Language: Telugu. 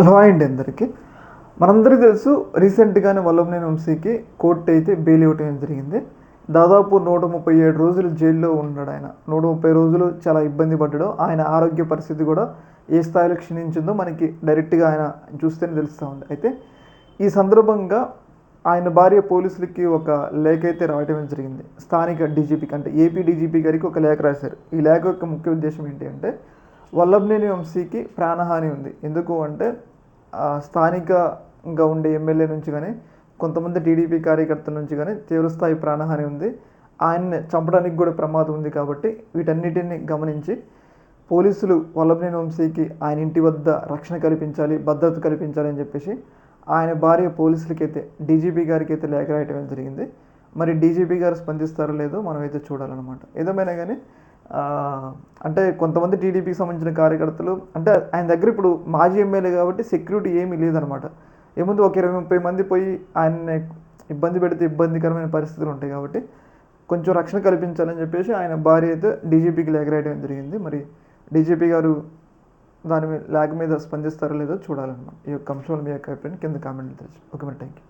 హలో అండి అందరికీ. మనందరికీ తెలుసు రీసెంట్గానే వల్లభనేని వంశీకి కోర్టు అయితే బెయిల్ ఇవ్వటం జరిగింది. దాదాపు 137 రోజులు జైల్లో ఉన్నాడు ఆయన. 130 రోజులు చాలా ఇబ్బంది పడ్డాడు. ఆయన ఆరోగ్య పరిస్థితి కూడా ఏ స్థాయిలో క్షీణించిందో మనకి డైరెక్ట్గా ఆయన చూస్తేనే తెలుస్తూ ఉంది. అయితే ఈ సందర్భంగా ఆయన భార్య పోలీసులకి ఒక లేఖ అయితే రాయటం జరిగింది. స్థానిక డీజీపీకి అంటే ఏపీ డీజీపీ గారికి ఒక లేఖ రాశారు. ఈ లేఖ యొక్క ముఖ్య ఉద్దేశం ఏంటి అంటే వల్లభనేని వంశీకి ప్రాణహాని ఉంది. ఎందుకు అంటే స్థానికంగా ఉండే ఎమ్మెల్యే నుంచి కానీ కొంతమంది టీడీపీ కార్యకర్తల నుంచి కానీ తీవ్రస్థాయి ప్రాణహాని ఉంది. ఆయన్ని చంపడానికి కూడా ప్రమాదం ఉంది. కాబట్టి వీటన్నిటిని గమనించి పోలీసులు వల్లభనేని వంశీకి ఆయన ఇంటి వద్ద రక్షణ కల్పించాలి, భద్రత కల్పించాలి అని చెప్పేసి ఆయన భార్య పోలీసులకైతే డీజీపీ గారికి అయితే లేఖ రాయటం జరిగింది. మరి డీజీపీ గారు స్పందిస్తారో లేదో మనమైతే చూడాలన్నమాట. ఏదేమైనా కానీ అంటే కొంతమంది టీడీపీకి సంబంధించిన కార్యకర్తలు అంటే ఆయన దగ్గర ఇప్పుడు మాజీ ఎమ్మెల్యే కాబట్టి సెక్యూరిటీ ఏమీ లేదనమాట. ఏముంది ఒక 20-30 మంది పోయి ఆయన్ని ఇబ్బంది పెడితే ఇబ్బందికరమైన పరిస్థితులు ఉంటాయి. కాబట్టి కొంచెం రక్షణ కల్పించాలని చెప్పేసి ఆయన భార్య అయితే డీజీపీకి లేఖ రాయడం జరిగింది. మరి డీజీపీ గారు దాని లేఖ మీద స్పందిస్తారో లేదో చూడాలన్నమాట. ఈ యొక్క అంశంలో మీ యొక్క అభిప్రాయం కింద కామెంట్లు తెలియజేయండి. ఓకే మరి, థ్యాంక్ యూ.